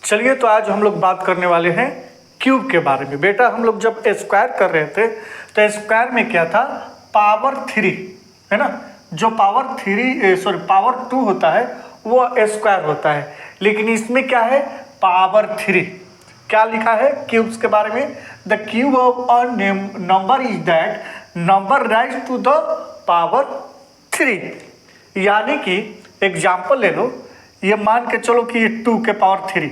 चलिए तो आज हम लोग बात करने वाले हैं क्यूब के बारे में। बेटा हम लोग जब स्क्वायर कर रहे थे तो स्क्वायर में क्या था, पावर 3 है ना, जो पावर 2 होता है वो स्क्वायर होता है, लेकिन इसमें क्या है पावर 3। क्या लिखा है क्यूब्स के बारे में, the cube of a number is that number raise to the power 3। यानी कि एग्जाम्पल ले लो, ये मान के चलो कि ये 2 के पावर 3,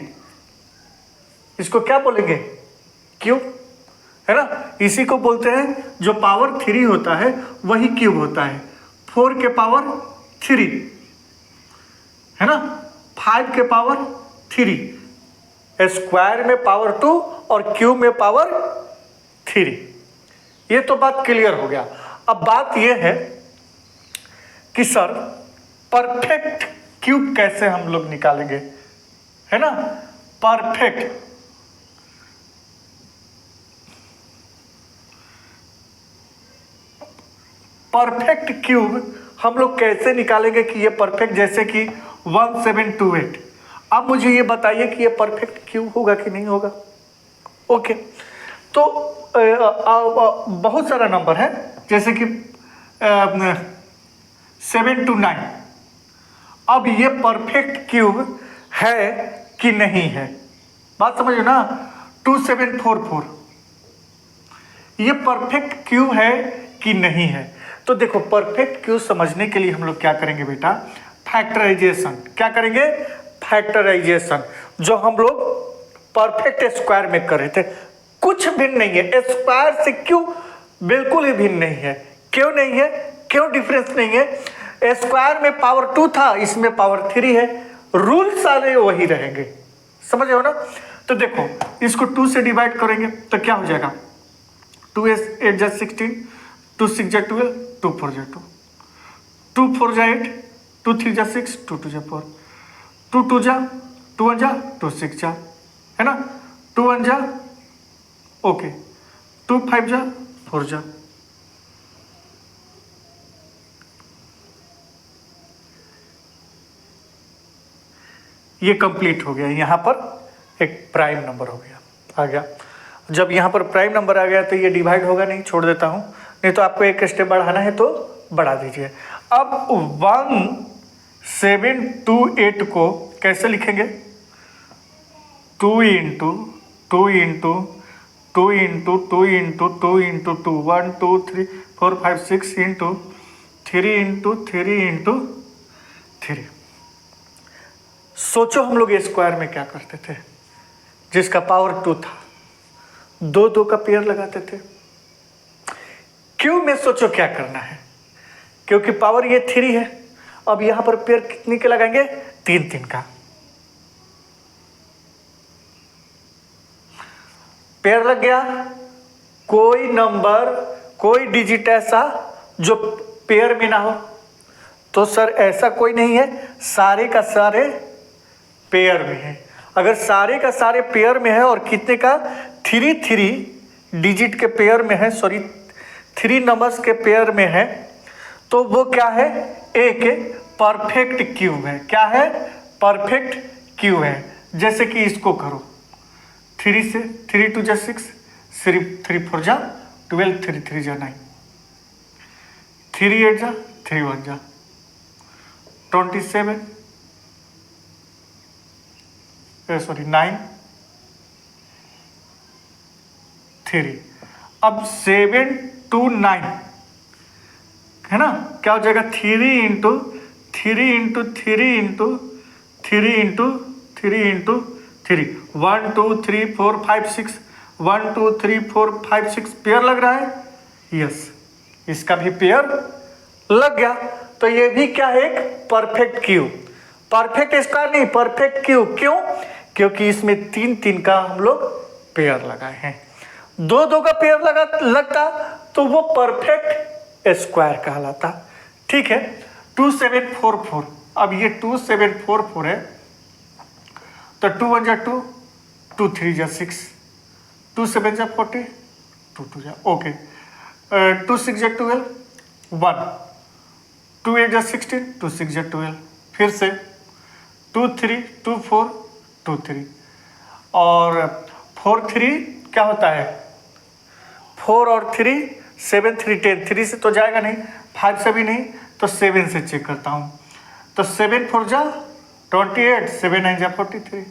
इसको क्या बोलेंगे क्यूब, है ना। इसी को बोलते हैं जो पावर 3 होता है वही क्यूब होता है। 4 के पावर 3 है ना, 5 के पावर 3, स्क्वायर में पावर 2 और क्यूब में पावर 3। ये तो बात क्लियर हो गया। अब बात यह है कि सर परफेक्ट क्यूब कैसे हम लोग निकालेंगे, है ना। परफेक्ट क्यूब हम लोग कैसे निकालेंगे कि ये परफेक्ट, जैसे कि 1728। अब मुझे ये बताइए कि ये परफेक्ट क्यूब होगा कि नहीं होगा। ओके, तो बहुत सारा नंबर है, जैसे कि 7 to 9। अब ये परफेक्ट क्यूब है कि नहीं है, बात समझो ना। 2744 ये परफेक्ट क्यूब है कि नहीं है। तो देखो परफेक्ट क्यूब समझने के लिए हम लोग क्या करेंगे बेटा, फैक्टराइजेशन। क्या करेंगे, फैक्टराइजेशन, जो हम लोग परफेक्ट स्क्वायर में कर रहे थे। कुछ भिन्न नहीं है, स्क्वायर से क्यूब बिल्कुल ही भिन्न नहीं है। क्यों नहीं है, क्यों डिफरेंस नहीं है। स्क्वायर में पावर 2 था, इसमें पावर 3 है, रूल सारे वही रहेंगे, समझ रहे हो ना। तो देखो इसको 2 से डिवाइड करेंगे तो क्या हो जाएगा, 2 8 जा 16, 2 6 जा 12, 2 4 जा 2, 2 4 जा 8, 2 3 जा 6, 2 2 जा 4, 2 2 जा 2 1 जा 2 6 जा, है ना, 2 1 जा ओके, 2 5 जा 4 जा। ये कंप्लीट हो गया, यहाँ पर एक प्राइम नंबर हो गया, आ गया। जब यहाँ पर प्राइम नंबर आ गया तो ये डिवाइड होगा नहीं, छोड़ देता हूँ, नहीं तो आपको एक स्टेप बढ़ाना है तो बढ़ा दीजिए। अब 1728 को कैसे लिखेंगे, 2 into 2 into 2 into 2 into 2 into 2, 1 2 3 4 5 6 into 3 into 3 into 3। सोचो हम लोग स्क्वायर में क्या करते थे, जिसका पावर 2 था, 2 2 का पेयर लगाते थे। क्यूब में सोचो क्या करना है, क्योंकि पावर ये 3 है। अब यहां पर पेयर कितने के लगाएंगे, 3 3 का पेयर लग गया। कोई नंबर, कोई डिजिट ऐसा जो पेयर में ना हो, तो सर ऐसा कोई नहीं है, सारे का सारे पेयर में है। अगर सारे का सारे पेयर में है और कितने का, 3 डिजिट के पेयर में है, 3 नंबर्स के पेयर में है, तो वो क्या है, एक परफेक्ट क्यूब है। क्या है, परफेक्ट क्यूब है। जैसे कि इसको करो, 3 से 3 2 जा 6, 3 4 जा 12, 3 3 जा 9, 3 8 जा 3 1 जा 27, 9 3। अब 7 2 9 है ना, क्या हो जाएगा, 3 into 3 into 3 into 3 into 3 into 3, 1 2 3 4 5 6, 1 2 3 4 5 6 pair लग रहा है, यस, इसका भी पेयर लग गया। तो ये भी क्या है, एक परफेक्ट क्यूब, परफेक्ट स्क्वायर नहीं, परफेक्ट क्यूब। क्यों, क्योंकि इसमें 3 3 का हम लोग पेयर लगाए हैं। 2 2 का पेयर लगता तो वो परफेक्ट स्क्वायर कहलाता। ठीक है, 2744। अब ये 2744 है, तो 2 1 जा 2, 2 3 जा 6, 2 7 जा 40, 2 2 जा ओके, 2 6 जा 12, 1, 2 8 जा 16, 2 6 जा 12, फिर से 2 3 2 4 2 3, और 4 3 क्या होता है, 4 और 3 7 3 10, 3 से तो जाएगा नहीं, 5 से भी नहीं, तो 7 से चेक करता हूँ। तो 7 4 जा 28, 7 9 जा 43,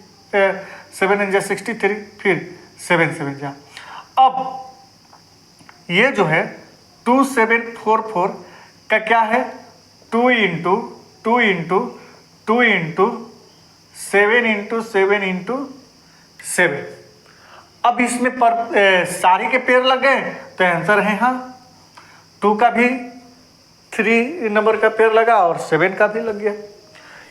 7 9 जा 63, फिर 7 7 जा। अब ये जो है 2744 का क्या है, 2 into 2 into 2 into 7 into 7 into 7। अब इसमें सारी के पेयर लग गए तो आंसर है हाँ, 2 का भी 3 नंबर का पेयर लगा और 7 का भी लग गया।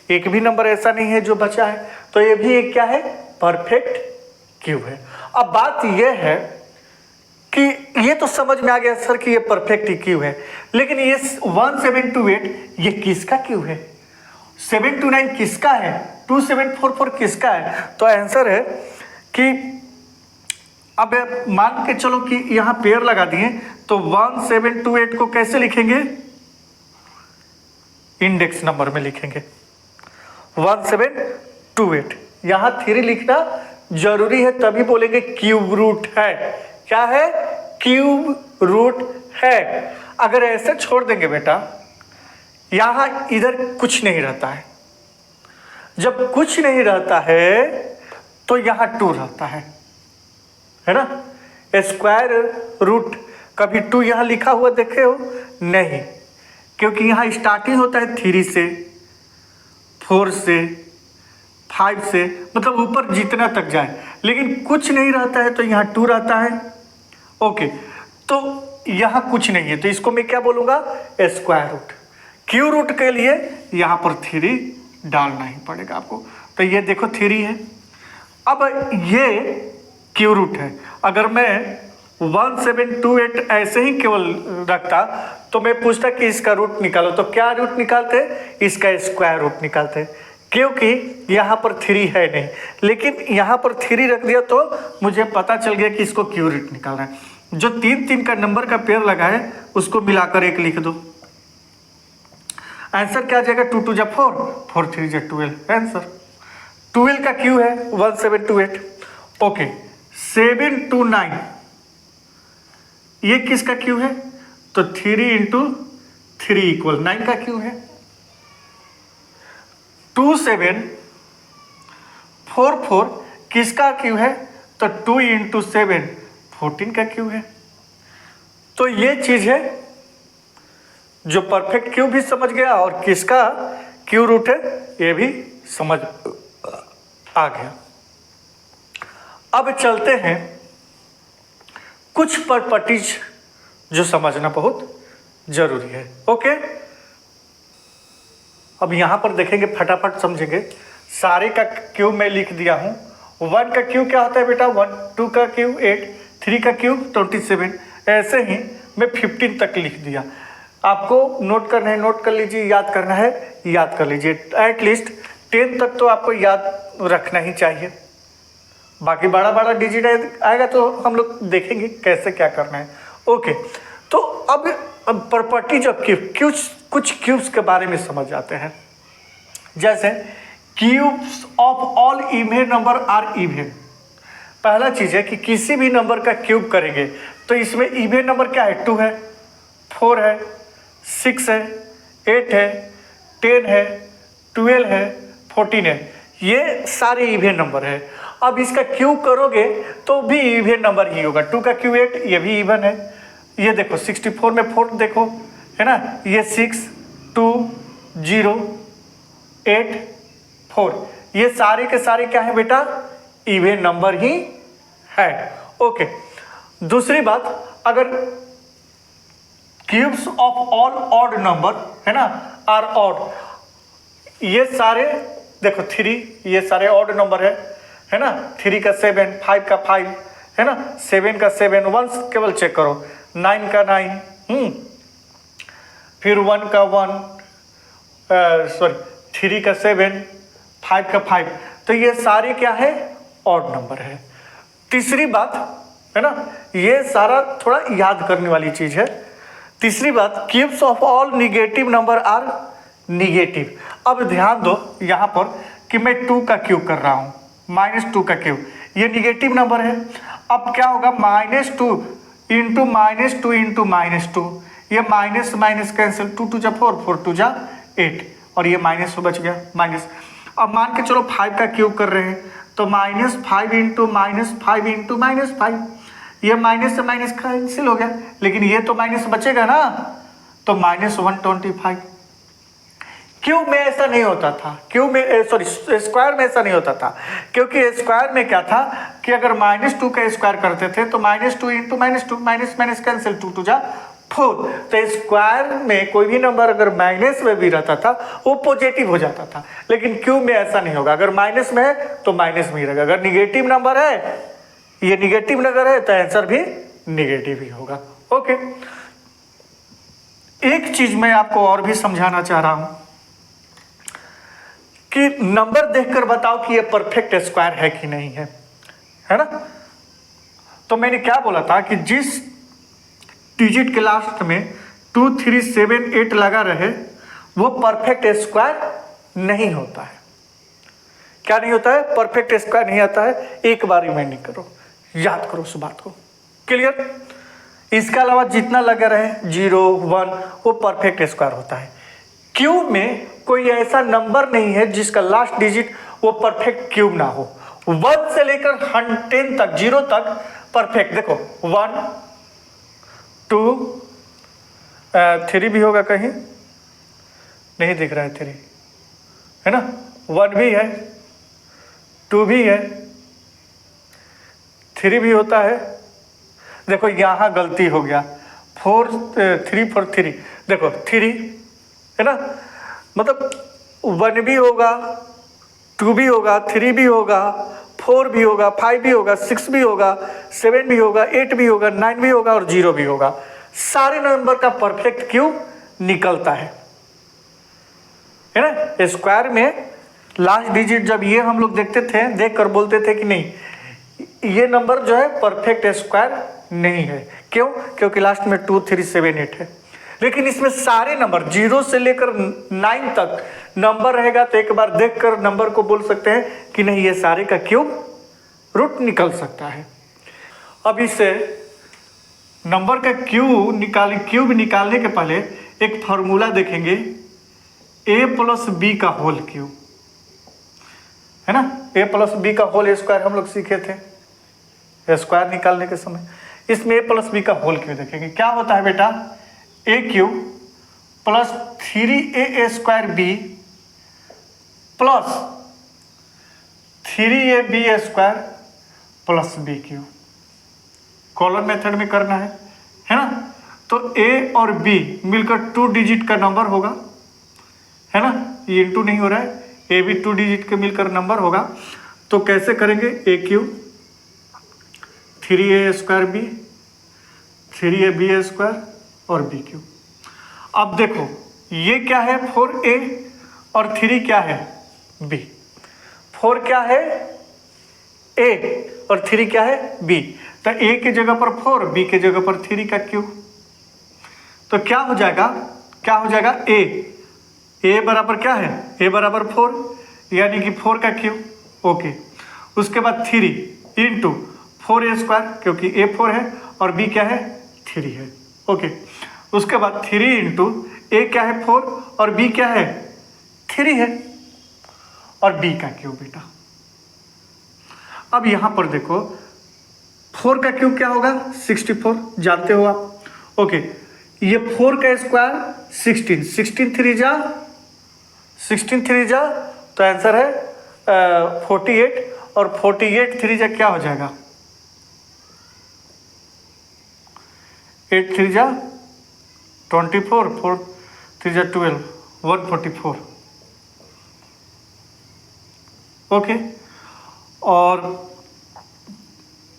एक भी नंबर ऐसा नहीं है जो बचा है, तो ये भी एक क्या है, परफेक्ट क्यूब है। अब बात यह है कि ये तो समझ में आ गया सर कि ये परफेक्ट क्यूब है, लेकिन ये 1728 ये किसका क्यूब है, 729 किसका है, 2744 किसका है? तो आंसर है कि अब मान के चलो कि यहां पेयर लगा दिए, तो 1728 को कैसे लिखेंगे, इंडेक्स नंबर में लिखेंगे 1728। यहां 3 लिखना जरूरी है, तभी बोलेंगे क्यूब रूट है। क्या है, क्यूब रूट है। अगर ऐसे छोड़ देंगे बेटा, यहां इधर कुछ नहीं रहता है, जब कुछ नहीं रहता है तो यहां 2 रहता है ना। स्क्वायर रूट कभी 2 यहां लिखा हुआ देखे हो नहीं, क्योंकि यहां स्टार्टिंग होता है 3 से, 4 से, 5 से, मतलब ऊपर जितना तक जाए, लेकिन कुछ नहीं रहता है तो यहाँ 2 रहता है। ओके, तो यहाँ कुछ नहीं है तो इसको मैं क्या बोलूँगा, स्क्वायर रूट। क्यू रूट के लिए यहाँ पर 3 डालना ही पड़ेगा आपको। तो ये देखो 3 है। अब ये क्यू रूट है, अगर मैं 1728 ऐसे ही केवल रखता तो मैं पूछता कि इसका रूट निकालो, तो क्या रूट निकालते, इसका स्क्वायर रूट निकालते, क्योंकि यहाँ पर 3 है नहीं, लेकिन यहाँ पर 3 रख दिया तो मुझे पता चल गया कि इसको क्यू रूट निकालना है। जो 3 3 का नंबर का पेयर लगा है उसको मिलाकर 1 लिख दो, आंसर क्या आ जाएगा, 2 2 जा 4, 4 3 जा 12, आंसर 12 का क्यू है 1728। ओके, 729 ये किसका क्यू है, तो 3 इंटू 3 इक्वल 9 का क्यू है। 2744 किसका क्यू है, तो 2 इंटू 7 14 का क्यू है। तो ये चीज है जो परफेक्ट क्यू भी समझ गया और किसका क्यू रूट है ये भी समझ आ गया। अब चलते हैं कुछ प्रॉपर्टीज जो समझना बहुत जरूरी है। ओके, अब यहां पर देखेंगे, फटाफट समझेंगे। सारे का क्यू मैं लिख दिया हूं। 1 का क्यू क्या होता है बेटा, 1, 2 का क्यू 8, 3 का क्यू 27, ऐसे ही मैं 15 तक लिख दिया। आपको नोट करना है नोट कर लीजिए, याद करना है याद कर लीजिए। एटलीस्ट 10 तक तो आपको याद रखना ही चाहिए। बाकी बड़ा बड़ा डिजिट आएगा तो हम लोग देखेंगे कैसे क्या करना है। ओके, तो अब प्रॉपर्टीज ऑफ क्यूब, कुछ क्यूब्स के बारे में समझ जाते हैं। जैसे cubes of all even number are even. पहला चीज है कि किसी भी नंबर का क्यूब करेंगे तो इसमें इवन नंबर क्या है, 2 है, 4 है, 6 है, 8 है, 10 है, 12 है, 14 है, ये सारे इवन नंबर है। अब इसका क्यूब करोगे तो भी इवन नंबर ही होगा। 2 का क्यूब 8, ये भी इवन है। ये देखो 64 में 4 देखो, है ना, ये 6 2 0 8 4, ये सारे के सारे क्या है बेटा, इवन नंबर ही है। ओके, दूसरी बात, अगर cubes of all odd number है ना आर ऑड, ये सारे देखो 3, ये सारे ऑड नंबर है ना, 3 का 7, 5 का 5, है ना, 7 का 7, 1 केवल चेक करो, 9 का 9, फिर 1 का 1, सॉरी 3 का 7, 5 का 5, तो ये सारे क्या है, ऑड नंबर है। तीसरी बात है ना, ये सारा थोड़ा याद करने वाली चीज है। तीसरी बात, cubes of all negative number are negative. अब ध्यान दो यहाँ पर कि मैं 2 का क्यूब कर रहा हूँ, -2 का क्यूब, ये निगेटिव नंबर है। अब क्या होगा, -2 इंटू -2 इंटू -2, ये माइनस माइनस कैंसिल, 2 2 जा 4, 4 2 जा 8, और ये माइनस बच गया माइनस। अब मान के चलो 5 का क्यूब कर रहे हैं, तो -5 इंटू -5 इंटू -5, ये माइनस से माइनस कैंसिल हो गया, लेकिन ये तो माइनस बचेगा ना, तो -125। क्यूब में ऐसा नहीं होता था, क्यूब में सॉरी स्क्वायर में ऐसा नहीं होता था, क्योंकि स्क्वायर में क्या था कि अगर -2 का स्क्वायर करते थे तो -2 इंटू -2, माइनस माइनस कैंसिल, 2 2 जा 4। तो स्क्वायर में कोई भी नंबर अगर माइनस में भी रहता था वो पॉजिटिव हो जाता था, लेकिन क्यूब में ऐसा नहीं होगा। अगर माइनस में है तो माइनस में ही रहेगा, अगर निगेटिव नंबर है, ये निगेटिव नंबर है, तो आंसर भी निगेटिव ही होगा। ओके, एक चीज मैं आपको और भी समझाना चाह रहा हूं कि नंबर देखकर बताओ कि ये परफेक्ट स्क्वायर है कि नहीं है, है ना। तो मैंने क्या बोला था कि जिस डिजिट के लास्ट में 2 3 7 8 लगा रहे वो परफेक्ट स्क्वायर नहीं होता है। क्या नहीं होता है? परफेक्ट स्क्वायर नहीं आता है। एक बार रिमाइंडिंग करो, याद करो उस बात को। क्लियर? इसके अलावा जितना लगा रहे 0 1 वो परफेक्ट स्क्वायर होता है। क्यूब में कोई ऐसा नंबर नहीं है जिसका लास्ट डिजिट वो परफेक्ट क्यूब ना हो। 1 से लेकर 10 तक, 0 तक परफेक्ट। देखो 1 2 3 भी होगा, कहीं नहीं दिख रहा है 3, है ना। 1 भी है, 2 भी है, 3 भी होता है। देखो यहाँ गलती हो गया, 4 3 4 3, देखो 3 है ना, मतलब 1 भी होगा, 2 भी होगा, 3 भी होगा, 4 भी होगा, 5 भी होगा, 6 भी होगा, 7 भी होगा, 8 भी होगा, 9 भी होगा और 0 भी होगा। सारे नंबर का परफेक्ट क्यूब निकलता है ना। स्क्वायर में लास्ट डिजिट जब ये हम लोग देखते थे, देख कर बोलते थे कि नहीं ये नंबर जो है परफेक्ट स्क्वायर नहीं है। क्यों? क्योंकि लास्ट में 2 3 7 8 है। लेकिन इसमें सारे नंबर 0 से लेकर 9 तक नंबर रहेगा, तो एक बार देखकर नंबर को बोल सकते हैं कि नहीं ये सारे का क्यूब रूट निकल सकता है। अब इससे नंबर का क्यूब निकालने के पहले एक फॉर्मूला देखेंगे, a प्लस बी का होल क्यूब, है ना। a प्लस बी का होल स्क्वायर हम लोग सीखे थे स्क्वायर निकालने के समय। इसमें a प्लस बी का होल क्यूब देखेंगे। क्या होता है बेटा, a cube plus 3a square B plus 3ab square plus B cube. Column method में करना है ना। तो a और b मिलकर 2 डिजिट का नंबर होगा, है ना। ये इंटू नहीं हो रहा है, a भी 2 डिजिट के मिलकर नंबर होगा। तो कैसे करेंगे, a cube 3a square b 3ab square और b क्यूब। अब देखो ये क्या है 4a और 3 क्या है b। 4 क्या है a और 3 क्या है b। तो a की जगह पर 4, b की जगह पर 3 का क्यूब। तो क्या हो जाएगा, a बराबर क्या है, a बराबर 4, यानी कि 4 का क्यूब। ओके, उसके बाद 3 इंटू 4a स्क्वायर, क्योंकि a 4 है और b क्या है 3 है। ओके, उसके बाद 3 इंटू a क्या है 4 और b क्या है 3 है, और b का क्यूब बेटा। अब यहां पर देखो 4 का क्यूब क्या होगा 64, जानते हो आप। ओके, ये 4 का स्क्वायर 16, 16 3 जा तो आंसर है 48, और 48 3 जा क्या हो जाएगा 8 3 जा 24, 4 3 जा 12, 144। ओके, और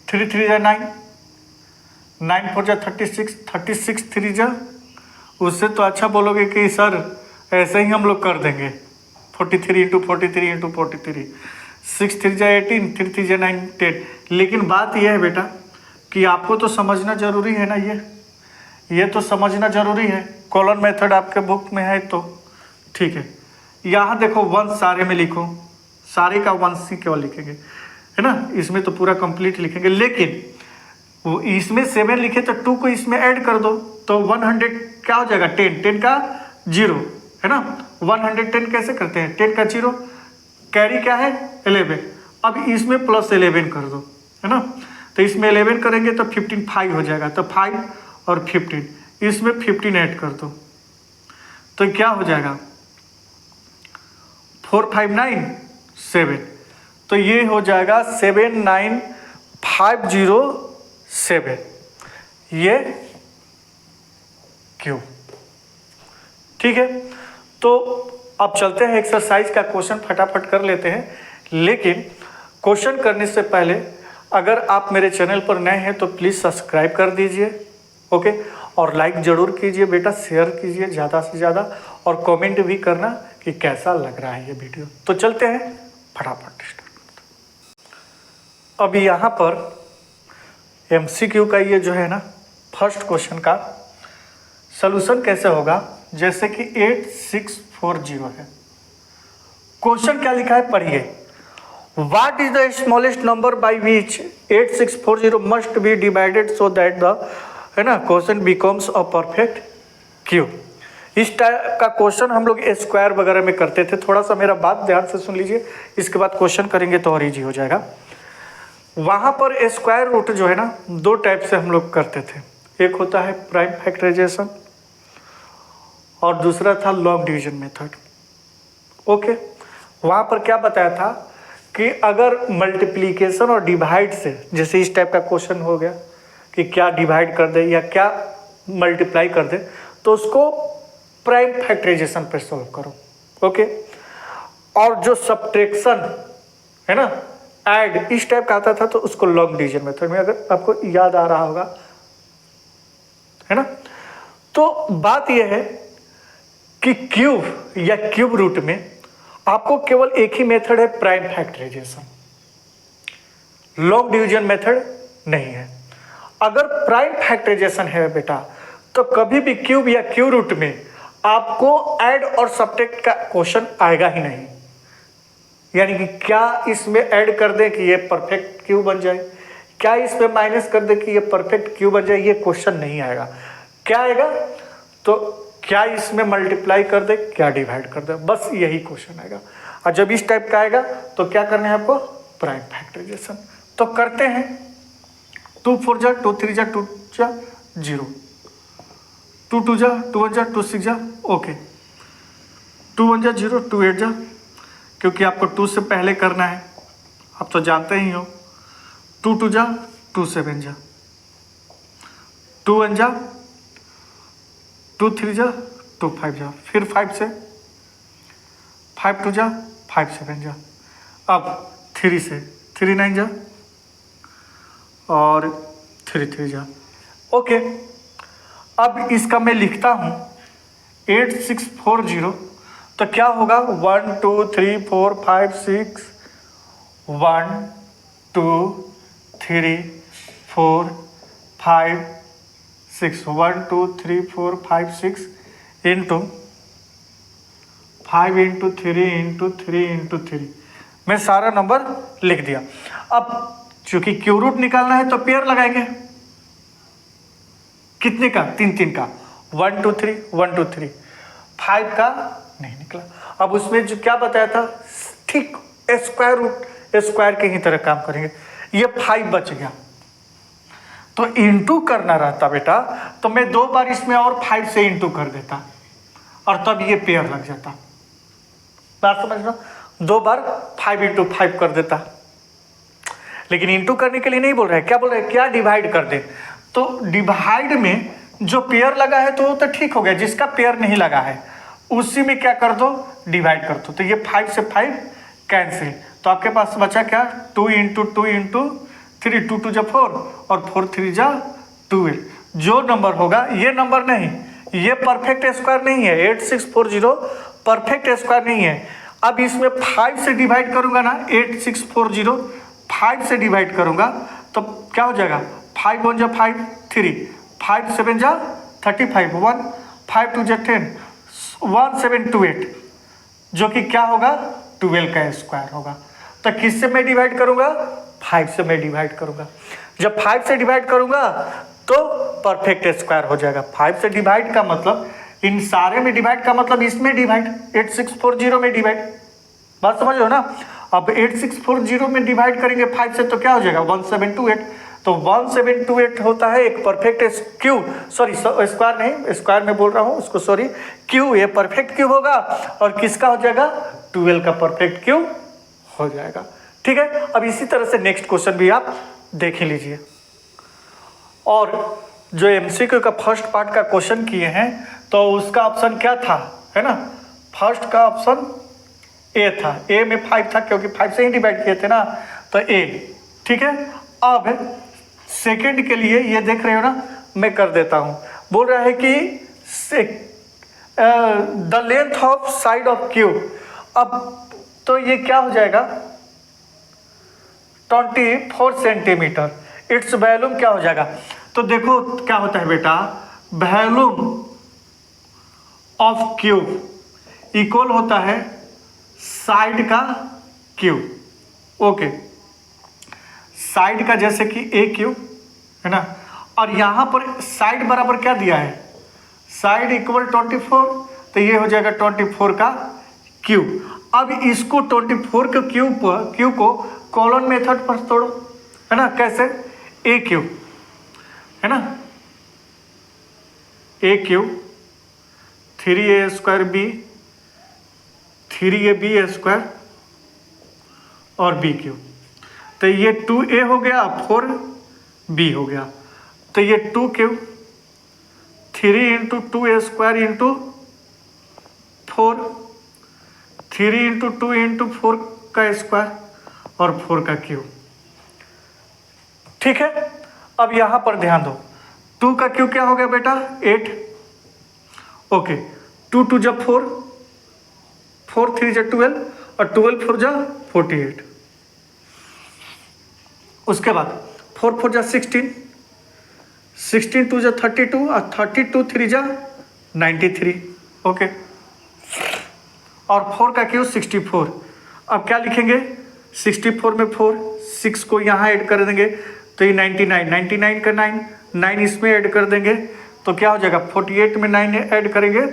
3 3 जा 9, 9 4 जा 36, 36 3 जा, उससे तो अच्छा बोलोगे कि सर ऐसे ही हम लोग कर देंगे 43 इंटू 43 इंटू 43, 6 3 जा 18, 3 3 जा 9 10। लेकिन बात यह है बेटा कि आपको तो समझना जरूरी है ना, ये तो समझना जरूरी है। कॉलम मेथड आपके बुक में है तो ठीक है। यहाँ देखो 1 सारे में लिखो, सारे का 1 सी केवल लिखेंगे, है ना, इसमें तो पूरा कंप्लीट लिखेंगे, लेकिन वो इसमें 7 लिखे तो 2 को इसमें ऐड कर दो तो 100 क्या हो जाएगा, 10 का 0 है ना। 110 कैसे करते हैं, 10 का 0, कैरी क्या है 11, अब इसमें प्लस 11 कर दो, है ना। तो इसमें 11 करेंगे तो 15 5 हो जाएगा, तो 5 और 15 इसमें 15 ऐड कर दो तो क्या हो जाएगा 4 5 9 7, तो ये हो जाएगा 79507, ये क्यों, ठीक है। तो अब चलते हैं एक्सरसाइज का क्वेश्चन फटाफट कर लेते हैं, लेकिन क्वेश्चन करने से पहले अगर आप मेरे चैनल पर नए हैं तो प्लीज़ सब्सक्राइब कर दीजिए, ओके, और लाइक ज़रूर कीजिए बेटा, शेयर कीजिए ज़्यादा से ज़्यादा, और कमेंट भी करना कि कैसा लग रहा है ये वीडियो। तो चलते हैं फटाफट स्टार्ट। अब यहाँ पर MCQ का ये जो है ना फर्स्ट क्वेश्चन का सलूशन कैसे होगा, जैसे कि 8640 है। क्वेश्चन क्या लिखा है पढ़िए, what is the smallest number by which 8640 must be divided so that the, है ना, question becomes a perfect cube. इस टाइप का क्वेश्चन हम लोग स्क्वायर वगैरह में करते थे। थोड़ा सा मेरा बात ध्यान से सुन लीजिए, इसके बाद क्वेश्चन करेंगे तो और ईजी हो जाएगा। वहाँ पर स्क्वायर रूट जो है ना 2 टाइप से हम लोग करते थे, एक होता है प्राइम फैक्टराइजेशन और दूसरा था लॉन्ग डिवीजन मेथड, ओके। वहाँ पर क्या बताया था कि अगर मल्टीप्लिकेशन और डिवाइड से, जैसे इस टाइप का क्वेश्चन हो गया कि क्या डिवाइड कर दे या क्या मल्टीप्लाई कर दे, तो उसको प्राइम फैक्टराइजेशन पर सॉल्व करो, ओके। और जो सब्ट्रैक्शन है ना, ऐड, इस टाइप का आता था तो उसको लॉन्ग डिवीजन मेथड में, अगर आपको याद आ रहा होगा, है ना। तो बात यह है कि क्यूब या क्यूब रूट में आपको केवल एक ही मेथड है, prime factorization, long division method नहीं है। अगर प्राइम फैक्टराइजेशन है बेटा तो कभी भी क्यूब या क्यूब रूट में आपको ऐड और सब्ट्रैक्ट का क्वेश्चन आएगा ही नहीं, यानी कि क्या इसमें ऐड कर दें कि ये परफेक्ट क्यूब बन जाए, क्या इसमें माइनस कर दें कि ये परफेक्ट क्यूब बन जाए, ये क्वेश्चन नहीं आएगा। क्या आएगा, तो क्या इसमें मल्टीप्लाई कर दे, क्या डिवाइड कर दे, बस यही क्वेश्चन आएगा। और जब इस टाइप का आएगा तो क्या करना है आपको, प्राइम फैक्टराइजेशन। तो करते हैं, 2 4 जा 2 3 जा 2 जा 0, 2 2 जा 2 1 जा 2 6 जा, ओके, 2 1 जा 0 2 8 जा, क्योंकि आपको 2 से पहले करना है, आप तो जानते ही हो। 2 2 जा 2 7 जा, 2 1 जा 2 3 जा 2 5 जा, फिर 5 से 5 2 जा 5 7 जा, अब 3 से 3 9 जा और 3 3 जा, ओके। अब इसका मैं लिखता हूँ 8640, तो क्या होगा 1 2 3 4 5 6, 1 2 3 4 5 6, 1 2 3 4 5 6 इंटू 5 इंटू 3 इंटू 3 इंटू 3, मैं सारा नंबर लिख दिया। अब चूंकि क्यूब रूट निकालना है तो पेयर लगाएंगे, कितने का, 3 3 का, 1 2 3 1 2 3, 5 का नहीं निकला। अब उसमें जो क्या बताया था, ठीक स्क्वायर रूट स्क्वायर के ही तरह काम करेंगे, ये 5 बच गया तो इंटू करना रहता बेटा, तो मैं 2 बार इसमें और 5 से इंटू कर देता और तब ये पेयर लग जाता। बात समझ लो, 2 बार 5 इंटू 5 कर देता, लेकिन इंटू करने के लिए नहीं बोल रहा है, क्या बोल रहा है, क्या डिवाइड कर दे। तो डिवाइड में जो पेयर लगा है तो वो तो ठीक हो गया, जिसका पेयर नहीं लगा है उसी में क्या कर दो, डिवाइड कर दो। तो ये 5 से 5 कैंसिल, तो आपके पास बचा क्या, 2 इंटू 2 इंटू 3, 2 2 जा 4 और 4 3 जा 12। जो नंबर होगा, ये नंबर नहीं, ये परफेक्ट स्क्वायर नहीं है, 8640 परफेक्ट स्क्वायर नहीं है। अब इसमें 5 से डिवाइड करूंगा ना, 8640 5 से डिवाइड करूंगा तो क्या हो जाएगा, 5 1 जा 5 3, 5 7 जा 35, 1 5 2 जा 10, 1 7 2 8, जो कि क्या होगा 12 का स्क्वायर होगा। तो किससे मैं डिवाइड करूंगा, 5 से मैं डिवाइड करूँगा। जब 5 से डिवाइड करूँगा तो परफेक्ट स्क्वायर हो जाएगा। 5 से डिवाइड का मतलब इन सारे में डिवाइड का मतलब इसमें डिवाइड, 8640 में डिवाइड, बात समझ हो ना। अब 8640 में डिवाइड करेंगे 5 से तो क्या हो जाएगा 1728। तो 1728 होता है एक परफेक्ट क्यूब, सॉरी स्क्वायर नहीं, स्क्वायर में बोल रहा हूँ उसको, सॉरी क्यूब, ये परफेक्ट क्यूब होगा। और किसका हो जाएगा 12 का परफेक्ट क्यूब हो जाएगा। ठीक है, अब इसी तरह से नेक्स्ट क्वेश्चन भी आप देख ही लीजिए। और जो एमसीक्यू का फर्स्ट पार्ट का क्वेश्चन किए हैं तो उसका ऑप्शन क्या था, है ना, फर्स्ट का ऑप्शन ए था। ए में 5 था क्योंकि 5 से ही डिवाइड किए थे ना, तो ए। ठीक है, अब सेकंड के लिए ये देख रहे हो ना, मैं कर देता हूँ। बोल रहा है कि the length of side of cube. अब तो ये क्या हो जाएगा 24 सेंटीमीटर। इट्स वॉल्यूम क्या हो जाएगा, तो देखो क्या होता है बेटा, वॉल्यूम ऑफ क्यूब इक्वल होता है साइड का क्यूब। ओके, साइड का जैसे कि ए क्यूब है ना, और यहां पर साइड बराबर क्या दिया है, साइड इक्वल 24, तो ये हो जाएगा 24 का क्यूब। अब इसको 24 के क्यूब को कॉलन मेथड पर तोड़ो, है ना, कैसे, ए क्यूब है ना, A cube 3a square B, 3ab square और बी क्यूब, तो ये 2a हो गया, 4b हो गया, तो ये 2 cube 3 into 2a square into 4, 3 into 2 into 4 का स्क्वायर और 4 का क्यूब। ठीक है, अब यहां पर ध्यान दो, 2 का क्यूब क्या हो गया बेटा 8। ओके, 2 2 जा 4, 4 3 जा 12 और 12 4 जा 48। उसके बाद 4 4 जा 16, 16 2 जा 32 और 32 3 जा 93। ओके, और 4 का क्यूब 64। अब क्या लिखेंगे, 64 में 4, 6 को यहाँ ऐड कर देंगे तो ये 99, 99 का 9, 9 इसमें ऐड कर देंगे तो क्या हो जाएगा 48 में 9 ऐड करेंगे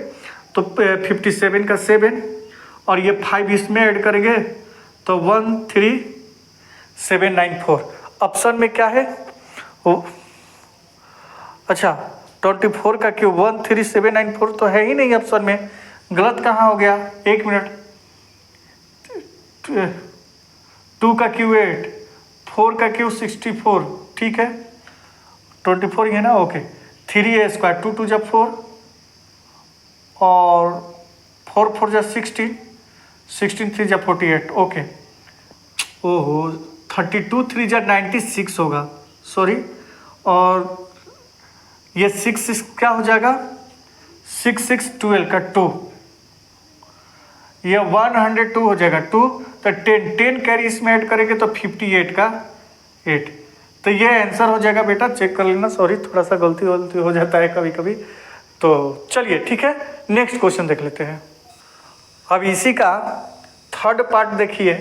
तो 57 का 7, और ये 5 इसमें ऐड करेंगे तो 13794। ऑप्शन में क्या है वो, अच्छा 24 का क्यूब 13794 तो है ही नहीं ऑप्शन में, गलत कहाँ हो गया, एक मिनट। 2 का क्यूब 8, 4 का क्यूब 64, ठीक है 24 ही है ना। ओके, 3a स्क्वायर 2 2 जा 4 और 4 4 जा 16, 16 3 जा 48। ओके, ओहो 32 3 जा 96 होगा, सॉरी, और ये 6 6 क्या हो जाएगा 6 6 12 का 2, ये 102 हो जाएगा 2, तो 10 कैरी इसमें ऐड करेंगे तो 58 का 8, तो ये आंसर हो जाएगा बेटा, चेक कर लेना, सॉरी थोड़ा सा गलती हो जाता है कभी कभी। तो चलिए ठीक है, नेक्स्ट क्वेश्चन देख लेते हैं। अब इसी का थर्ड पार्ट देखिए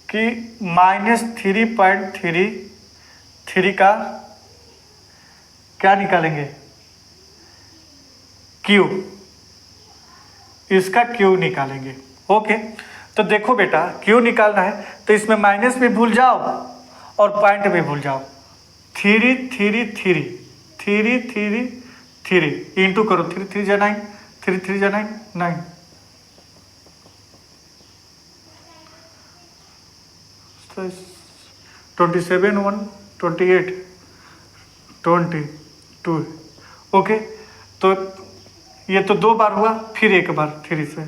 कि -3.33 का क्या निकालेंगे, क्यू, इसका क्यू निकालेंगे। ओके, तो देखो बेटा क्यू निकालना है तो इसमें माइनस भी भूल जाओ और पॉइंट भी भूल जाओ। 3 3 3 3 3 3 इंटू करो, 3 3 जा 9, 3 3 जा 9 9, तो 27 1 28 22। ओके, तो ये तो 2 बार हुआ, फिर एक बार 3 से,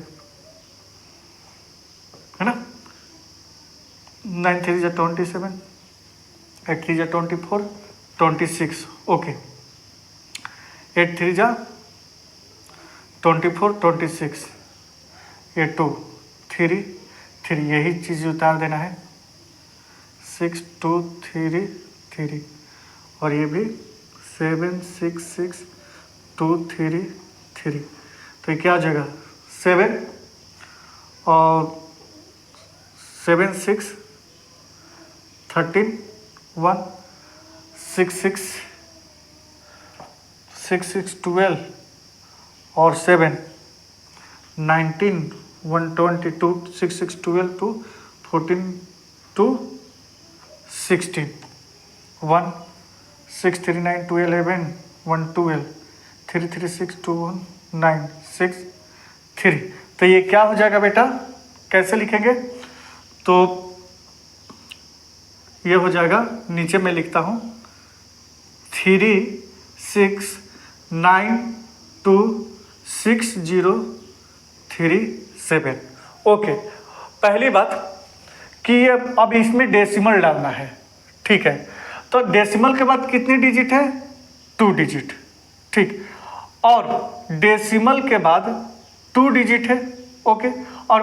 है ना, 9 3 जा 27, 8 3 जा 24 26। ओके, 8 3 जा 24 26, ये 2 3 3, यही चीज़ उतार देना है, 6 2 3 3, और ये भी 7 6 6 2 3 3, तो ये क्या हो जाएगा 7 और 7 6 13 1 6 6 6 6 12 और 7 19 122 6 6 12 2 14 2 16 1 6 3 9 2 11 1 12 3 3 6 2 1 9 6 3। तो ये क्या हो जाएगा बेटा, कैसे लिखेंगे? तो ये हो जाएगा, नीचे में लिखता हूँ 3 6 9 2 6 0 3 7। ओके, पहली बात कि ये अब इसमें डेसिमल डालना है, ठीक है। तो डेसिमल के बाद कितनी डिजिट है? 2 डिजिट, ठीक। और डेसिमल के बाद 2 डिजिट है, ओके। और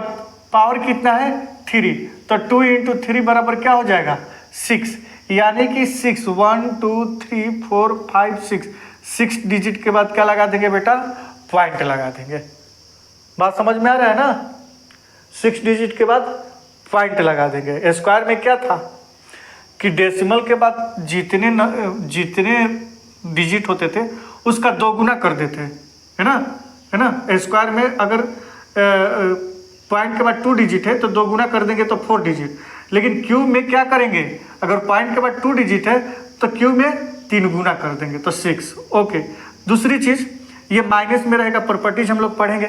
पावर कितना है? 3। तो 2 इंटू 3 बराबर क्या हो जाएगा? 6। यानी कि 6 1 2 3 4 5 6 6 डिजिट के बाद क्या लगा देंगे बेटा? पॉइंट लगा देंगे। बात समझ में आ रहा है ना? 6 डिजिट के बाद पॉइंट लगा देंगे। स्क्वायर में क्या था कि डेसिमल के बाद जितने डिजिट होते थे उसका 2 गुना कर देते, है ना। स्क्वायर में अगर पॉइंट के बाद 2 डिजिट है तो 2 गुना कर देंगे तो 4 डिजिट। लेकिन क्यूब में क्या करेंगे? अगर पॉइंट के बाद 2 डिजिट है तो क्यूब में 3 गुना कर देंगे तो 6। ओके, दूसरी चीज़ ये माइनस में रहेगा, प्रॉपर्टीज हम लोग पढ़ेंगे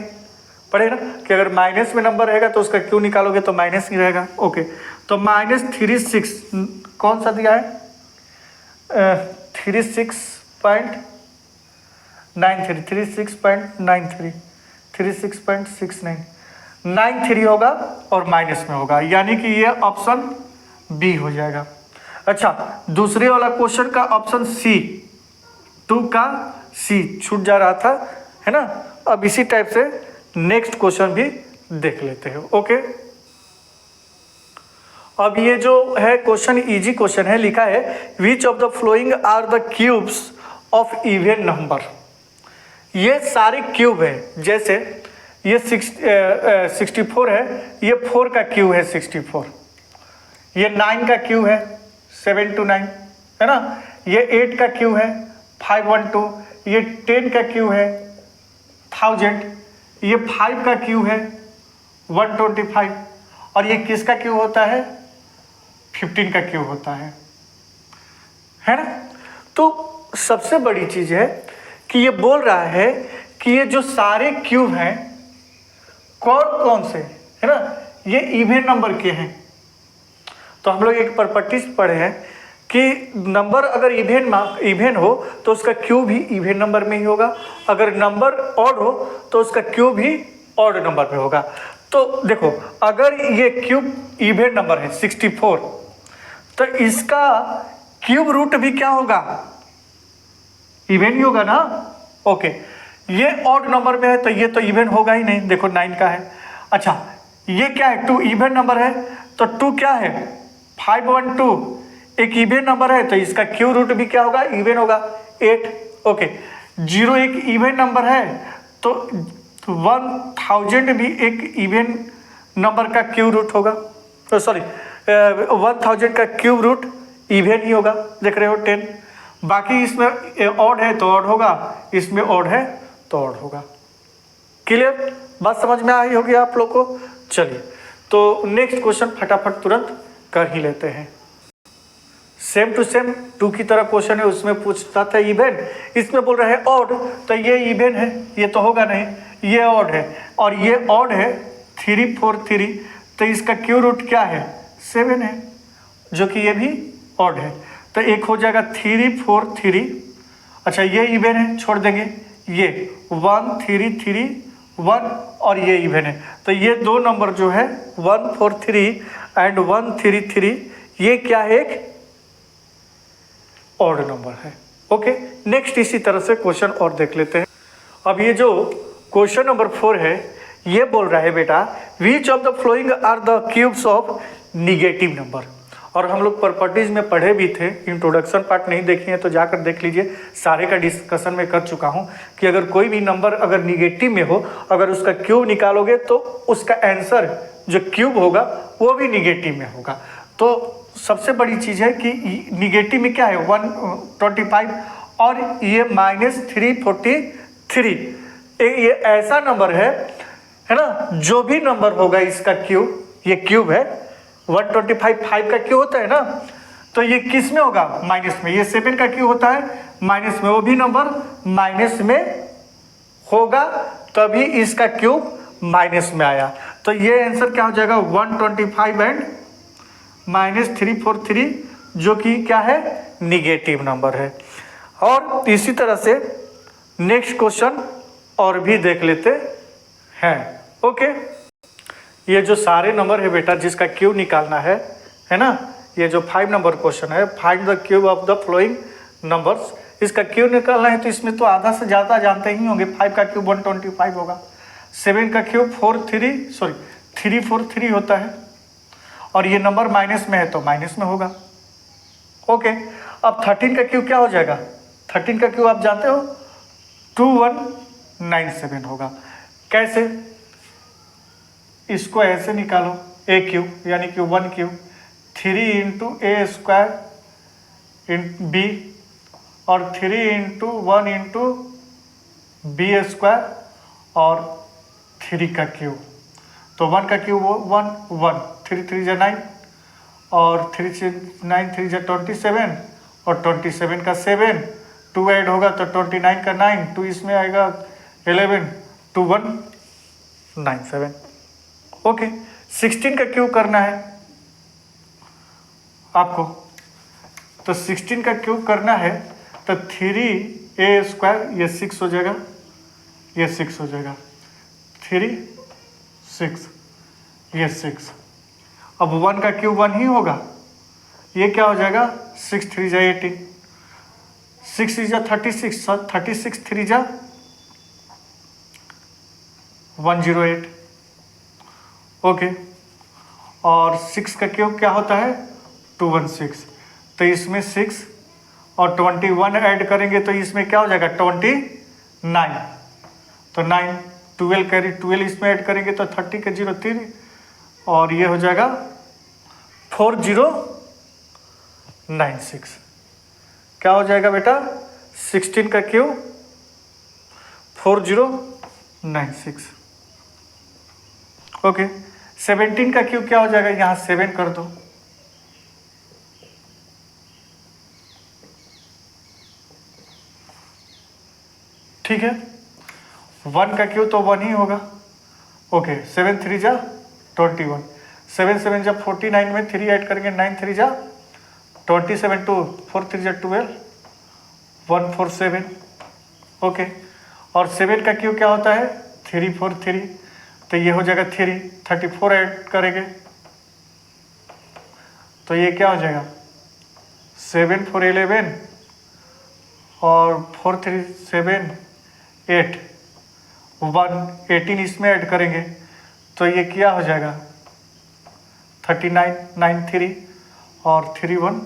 ना कि अगर माइनस में नंबर रहेगा तो उसका क्यू निकालोगे तो माइनस ही रहेगा। ओके, तो -36 कौन सा दिया है? 36.93 होगा और माइनस में होगा, यानी कि ये ऑप्शन बी हो जाएगा। अच्छा, दूसरे वाला क्वेश्चन का ऑप्शन सी, 2 का सी छूट जा रहा था, है ना। अब इसी टाइप से नेक्स्ट क्वेश्चन भी देख लेते हैं। ओके, अब ये जो है क्वेश्चन इजी क्वेश्चन है, लिखा है which of the following are the cubes of even number. ये सारे क्यूब है, जैसे ये 64 है, ये 4 का क्यूब है 64, ये 9 का क्यूब है 7 to 9, है ना। ये 8 का क्यूब है 512, ये 10 का क्यूब है 1000, ये 5 का क्यूब है 125, और ये किसका क्यूब होता है? 15 का क्यूब होता है ना। तो सबसे बड़ी चीज है कि ये बोल रहा है कि ये जो सारे क्यूब हैं कौन कौन से, है ना, ये इवन नंबर के हैं। तो हम लोग एक प्रॉपर्टीज पढ़े हैं कि नंबर अगर इवन हो तो उसका क्यूब भी इवन नंबर में ही होगा, अगर नंबर ऑड हो तो उसका क्यूब भी ऑड नंबर में होगा। तो देखो, अगर ये क्यूब इवन नंबर है 64, तो इसका क्यूब रूट भी क्या होगा? इवन ही होगा ना। ओके, ये ऑड नंबर में है तो ये तो इवन होगा ही नहीं, देखो 9 का है। अच्छा, ये क्या है? 2 इवन नंबर है, तो 2 क्या है? 512 एक इवन नंबर है, तो इसका क्यू रूट भी क्या होगा? इवन होगा, 8। ओके, 0 एक इवन नंबर है, तो 1000 भी एक इवन नंबर का क्यू रूट होगा, तो सॉरी 1000 का क्यूब रूट इवन ही होगा, देख रहे हो 10। बाकी इसमें ऑड है तो ऑड होगा, इसमें ऑड है तो ऑड होगा। क्लियर? बात समझ में आई होगी आप लोग को। चलिए, तो नेक्स्ट क्वेश्चन फटाफट तुरंत कर ही लेते हैं। सेम टू सेम 2 की तरह क्वेश्चन है, उसमें पूछता था इवन, इसमें बोल रहा है ऑड, तो ये इवन है, ये तो होगा नहीं, ये ऑड है, और ये ऑड है 343, तो इसका क्यू रूट क्या है? 7 है, जो कि ये भी ऑड है, तो एक हो जाएगा 343। अच्छा, ये इवन है, छोड़ देंगे, ये 1331 और ये इवन है, तो ये 2 नंबर जो है 143 एंड 133, ये क्या है? एक ऑड नंबर है। ओके, नेक्स्ट इसी तरह से क्वेश्चन और देख लेते हैं। अब ये जो क्वेश्चन नंबर 4 है, ये बोल रहा है बेटा which of the following are the cubes of negative number. और हम लोग प्रॉपर्टीज में पढ़े भी थे, इंट्रोडक्शन पार्ट नहीं देखी है तो जाकर देख लीजिए, सारे का डिस्कशन में कर चुका हूँ कि अगर कोई भी नंबर अगर निगेटिव में हो, अगर उसका क्यूब निकालोगे तो उसका आंसर जो क्यूब होगा वो भी निगेटिव में होगा। तो सबसे बड़ी चीज़ है कि निगेटिव में क्या है 125 और ये -343। ये ऐसा नंबर है ना, जो भी नंबर होगा इसका क्यूब, ये क्यूब है 125 5 का क्यूब होता है ना, तो ये किस में होगा माइनस में। ये 7 का क्यूब होता है माइनस में, वो भी नंबर माइनस में होगा, तभी इसका क्यूब माइनस में आया। तो ये आंसर क्या हो जाएगा 125 एंड -343, जो कि क्या है निगेटिव नंबर है। और इसी तरह से नेक्स्ट क्वेश्चन और भी देख लेते हैं। ओके, ये जो सारे नंबर है बेटा जिसका क्यूब निकालना है ना, ये जो 5 नंबर क्वेश्चन है, find the cube of the flowing numbers, इसका क्यूब निकालना है। तो इसमें तो आधा से ज़्यादा जानते ही होंगे। 5 का क्यूब 125 होगा, 7 का क्यूब 343 होता है, और ये नंबर माइनस में है तो माइनस में होगा। ओके, अब 13 का क्यूब क्या हो जाएगा, 13 का क्यूब आप जानते हो 2197 होगा। कैसे, इसको ऐसे निकालो, ए क्यूब यानी कि 1 क्यूब 3 इंटू ए स्क्वायर बी और 3 इंटू 1 इंटू बी स्क्वायर और 3 का क्यूब। तो 1 का क्यूब 1 3 3 जा 9 और 3 से 9 3 जा 27 और 27 का 7 2 ऐड होगा तो 29 का 9 2 इसमें आएगा 11 2197। ओके, 16 का क्यूब करना है आपको, तो 16 का क्यूब करना है तो 3a स्क्वायर ये 6 हो जाएगा, ये 6 हो जाएगा, 3 6 ये 6। अब 1 का क्यूब 1 ही होगा, ये क्या हो जाएगा 6 3 जा 18, 6 3 जा 36, 36 3 जा 108। ओके, और 6 का क्यूब क्या होता है 216, तो इसमें 6 और 21 ऐड करेंगे तो इसमें क्या हो जाएगा 29, तो 9 12 कैरी 12 इसमें ऐड करेंगे तो 30 का 0 3 और ये हो जाएगा 4096। क्या हो जाएगा बेटा 16 का क्यूब 4096। ओके, 17 का क्यूब क्या हो जाएगा, यहाँ 7 कर दो, ठीक है। 1 का क्यूब तो 1 ही होगा। ओके, 7 3 जा 21, 7 7 जा 49 में 3 ऐड करेंगे 9 3 जा 27 2 4 3 जा 12 147। ओके, और 7 का क्यूब क्या होता है 343, तो ये हो जाएगा 34 ऐड करेंगे तो ये क्या हो जाएगा 7 4 11 और 4 3 7 8 1 18 इसमें ऐड करेंगे तो ये क्या हो जाएगा 39 9 3 और 3 1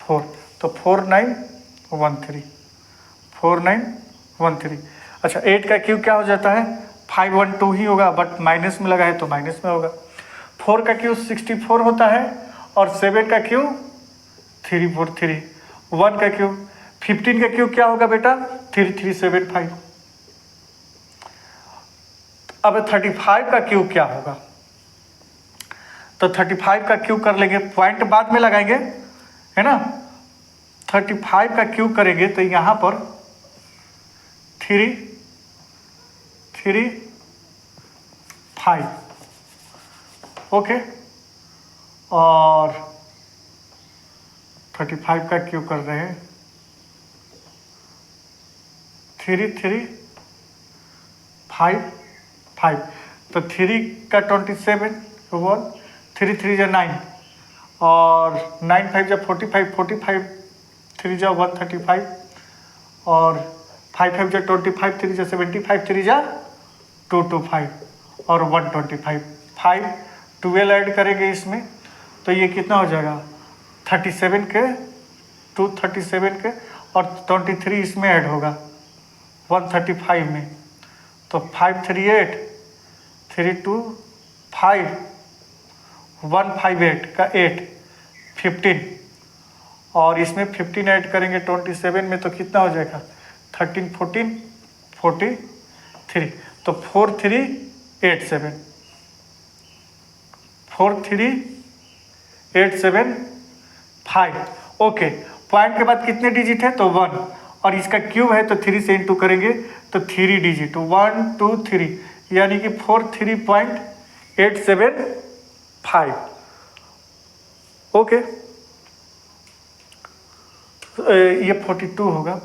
4, तो 4913। अच्छा, 8 का क्यूब क्या हो जाता है 512 ही होगा, बट माइनस में लगा है तो माइनस में होगा। 4 का क्यूब 64 होता है और 7 का क्यूब 343। 1 का क्यूब 15 का क्यूब क्या होगा बेटा 3375। अब 35 का क्यूब क्या होगा, तो 35 का क्यूब कर लेंगे, पॉइंट बाद में लगाएंगे है ना। 35 का क्यूब करेंगे तो यहाँ पर 3 3 5। ओके, और 35 का क्यूब कर रहे हैं 3 3 5 5, तो 3 का 27 1 3 3 जा 9 और 9 5 जा 45 45 3 जा 135 और 5 5 जा 25 3 जा 75 3 जा 225 और 125 5 12 ऐड करेंगे इसमें तो ये कितना हो जाएगा 37 के 237 के और 23 इसमें ऐड होगा 135 में, तो 538 3 2 5 158 का 8 15 और इसमें 15 ऐड करेंगे 27 में तो कितना हो जाएगा 13 14 43 तो 4387 43875 ओके। पॉइंट के बाद कितने डिजिट है तो 1 और इसका क्यूब है तो 3 से इंटू करेंगे तो 3 डिजिट 1 2 3 यानी कि 43.875 ओके। ये 42 होगा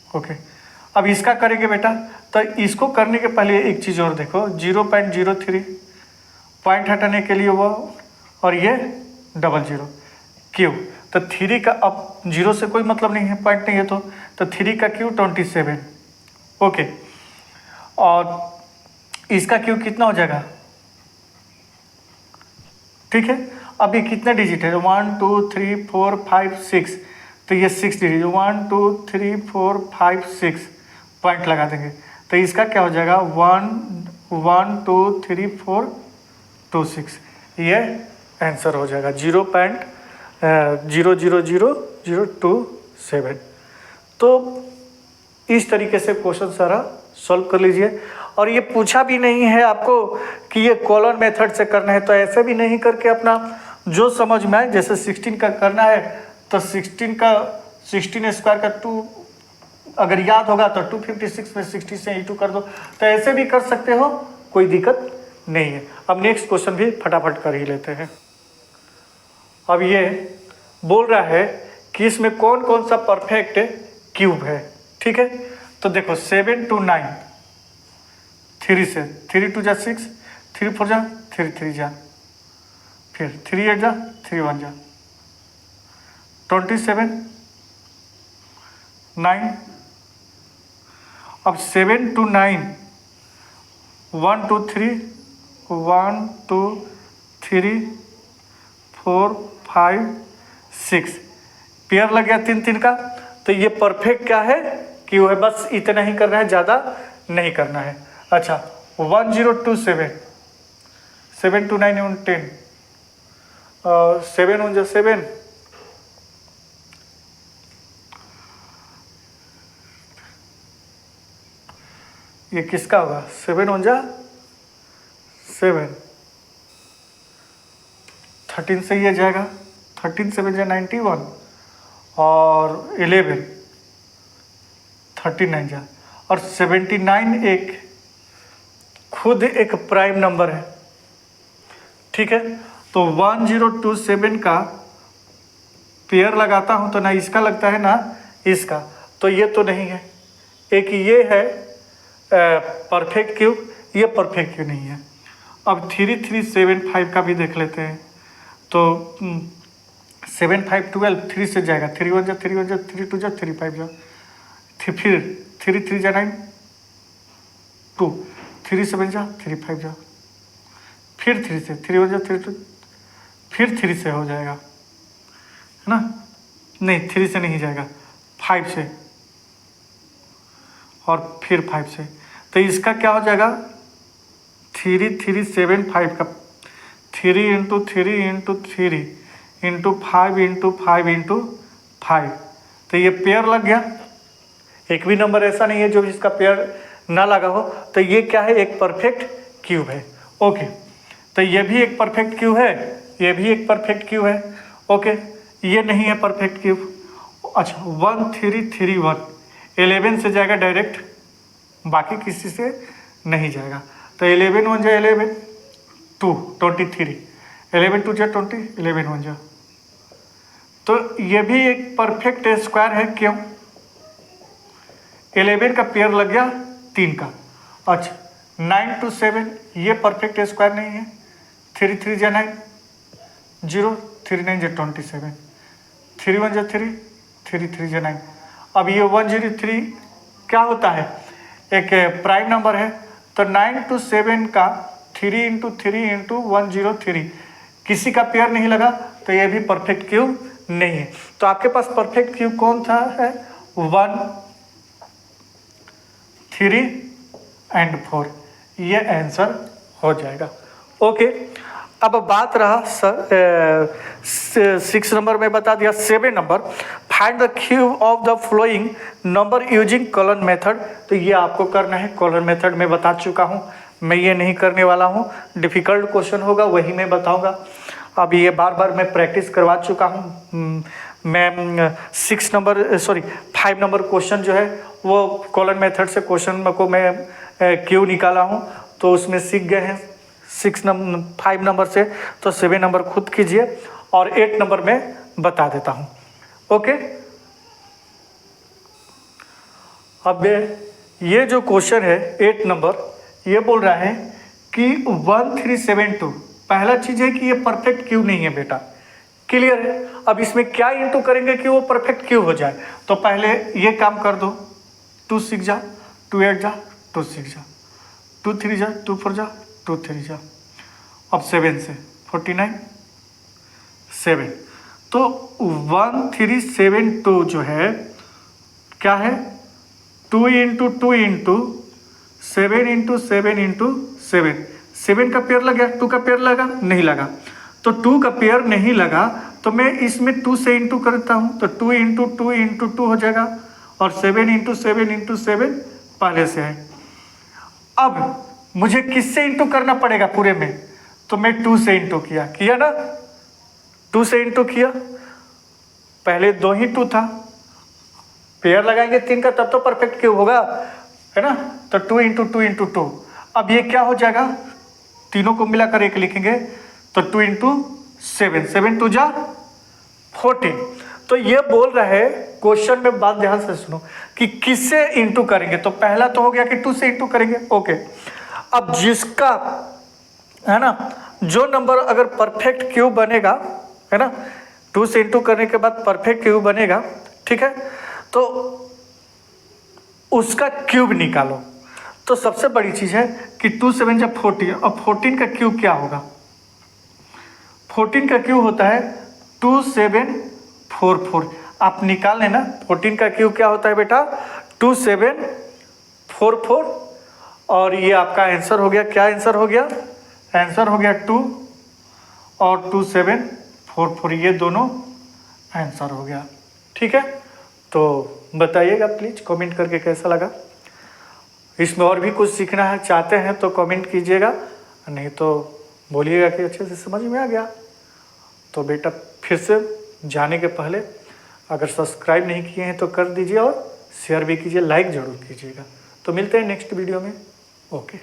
ओके। अब इसका करेंगे बेटा तो इसको करने के पहले एक चीज़ और देखो 0.03 पॉइंट हटाने के लिए वो और ये 00 क्यू तो 3 का अब 0 से कोई मतलब नहीं है पॉइंट नहीं है तो 3 का क्यू 27 ओके और इसका क्यू कितना हो जाएगा ठीक है। अब ये कितना डिजिट है 1 2 3 4 5 6 तो ये 6 डिजिट 1 2 3 4 5 6 पॉइंट लगा देंगे तो इसका क्या हो जाएगा 1 1 2 3 4 2 6 ये आंसर हो जाएगा 0.000027 तो इस तरीके से क्वेश्चन सारा सॉल्व कर लीजिए। और ये पूछा भी नहीं है आपको कि ये कॉलन मेथड से करना है तो ऐसे भी नहीं करके अपना जो समझ में आए जैसे 16 का करना है तो 16 स्क्वायर का 2 अगर याद होगा तो 256 में 60 से इंटू कर दो तो ऐसे भी कर सकते हो कोई दिक्कत नहीं है। अब नेक्स्ट क्वेश्चन भी फटाफट कर ही लेते हैं। अब ये बोल रहा है कि इसमें कौन कौन सा परफेक्ट क्यूब है ठीक है। तो देखो 7 to 9 3 से 3 2 जा 6 3 4 जा 3 3 जा फिर 3 8 जा 3 1 जा 27 9 अब 7 to 9 1 2 3 1 2 3 4 5 6 पेयर लग गया 3 3 का तो ये परफेक्ट क्या है कि वो है बस इतना ही करना है ज़्यादा नहीं करना है। अच्छा 1027 7 to 9 10 7 on 7 ये किसका होगा 7 on 7 13 से ये जाएगा 13 7 जा 91 और 11 39 जा और 79 एक खुद एक प्राइम नंबर है ठीक है। तो 1027 का पेयर लगाता हूं तो ना इसका लगता है ना इसका तो ये तो नहीं है। एक ये है परफेक्ट क्यूब ये परफेक्ट क्यूब नहीं है। अब 3375 का भी देख लेते हैं तो 7 5 12 3 से जाएगा 3 1 जा 3 1 जा 3 2 जा 3 5 जा फिर 3 3 जा 9 2 3 7 जा 3 5 जा फिर 3 से 3 1 जा 3 2 फिर 3 से हो जाएगा है ना नहीं 3 से नहीं जाएगा 5 से और फिर 5 से तो इसका क्या हो जाएगा 3375 का 3 into 3 into 3 into 5 into 5 into 5 तो ये पेयर लग गया। एक भी नंबर ऐसा नहीं है जो इसका पेयर ना लगा हो तो ये क्या है एक परफेक्ट क्यूब है ओके। तो ये भी एक परफेक्ट क्यूब है ये भी एक परफेक्ट क्यूब है ओके। ये नहीं है परफेक्ट क्यूब। अच्छा 1331 11 से जाएगा डायरेक्ट बाकी किसी से नहीं जाएगा तो 11 1 जा 11 2 23 11 2 जा 20 11 1 जा तो ये भी एक परफेक्ट स्क्वायर है क्यों 11 का पेयर लग गया 3 का। अच्छा 9 to 7 ये परफेक्ट स्क्वायर नहीं है 3 3 जा 9 0 3 9 जा 27 3 1 जा 3 3 3 जा 9 अब ये 103 क्या होता है एक प्राइम नंबर है तो 9 to 7 का 3 इंटू 3 इंटू 103 किसी का पेयर नहीं लगा तो ये भी परफेक्ट क्यूब नहीं है। तो आपके पास परफेक्ट क्यूब कौन था है 1 3 एंड 4 ये आंसर हो जाएगा ओके। अब बात रहा सर 6 नंबर में बता दिया। 7 number, find the cube of the flowing number using colon method. तो ये आपको करना है, कॉलन मेथड में बता चुका हूँ, मैं ये नहीं करने वाला हूँ। डिफ़िकल्ट क्वेश्चन होगा वही मैं बताऊँगा। अब ये बार बार मैं प्रैक्टिस करवा चुका हूँ। मैं 5 नंबर क्वेश्चन जो है वो कॉलन मेथड से क्वेश्चन को मैं क्यों निकाला हूँ, तो उसमें सीख गए हैं 5 नंबर से। तो 7 नंबर खुद कीजिए और 8 नंबर में बता देता हूँ। ओके, अब ये जो क्वेश्चन है 8 नंबर, ये बोल रहा है कि 1372, पहला चीज़ है कि ये परफेक्ट क्यूब नहीं है बेटा, क्लियर है। अब इसमें क्या इंटू करेंगे कि वो परफेक्ट क्यूब हो जाए, तो पहले ये काम कर दो। 2 6 जा, 2 8 जा, 2 6 जा, 2 3 जा, 2 4 जा, 2 3 जा। अब 7 से 49 7, तो 1372 जो है क्या है, 2 इंटू 2 इंटू 7 इंटू 7 इंटू 7। 7 का पेयर लगा, 2 का पेयर लगा, नहीं लगा। तो 2 का पेयर नहीं लगा तो मैं इसमें 2 से इंटू करता हूँ, तो 2 इंटू 2 इंटू 2 हो जाएगा, और 7 इंटू 7 इंटू 7 पहले से है। अब मुझे किससे इंटू करना पड़ेगा पूरे में, तो मैं 2 से इंटू किया ना, 2 से इंटू किया। पहले 2 ही 2 था, पेयर लगाएंगे 3 का तब तो परफेक्ट क्यूब होगा, है ना। तो 2 इंटू 2 इंटू 2, अब ये क्या हो जाएगा, तीनों को मिलाकर एक लिखेंगे, तो 2 इंटू 7, 7 2 जा 14। तो ये बोल रहा है क्वेश्चन में, बात ध्यान से सुनो कि किससे इंटू करेंगे। तो पहला तो हो गया कि 2 से इंटू करेंगे, ओके। अब जिसका, है ना, जो नंबर अगर परफेक्ट क्यूब बनेगा, है ना, 2 से इंटू करने के बाद परफेक्ट क्यूब बनेगा, ठीक है, तो उसका क्यूब निकालो। तो सबसे बड़ी चीज़ है कि 2 7 जब 14, और 14 का क्यूब क्या होगा, 14 का क्यूब होता है 2 7 4 4। आप निकाल लेना, 14 का क्यूब क्या होता है बेटा, 2 7 4 4। और ये आपका आंसर हो गया, क्या आंसर हो गया, आंसर हो गया 2 और 2 7 4 4, ये दोनों आंसर हो गया, ठीक है। तो बताइएगा प्लीज़ कमेंट करके कैसा लगा। इसमें और भी कुछ सीखना है चाहते हैं तो कमेंट कीजिएगा, नहीं तो बोलिएगा कि अच्छे से समझ में आ गया। तो बेटा फिर से जाने के पहले अगर सब्सक्राइब नहीं किए हैं तो कर दीजिए, और शेयर भी कीजिए, लाइक ज़रूर कीजिएगा। तो मिलते हैं नेक्स्ट वीडियो में, ओके।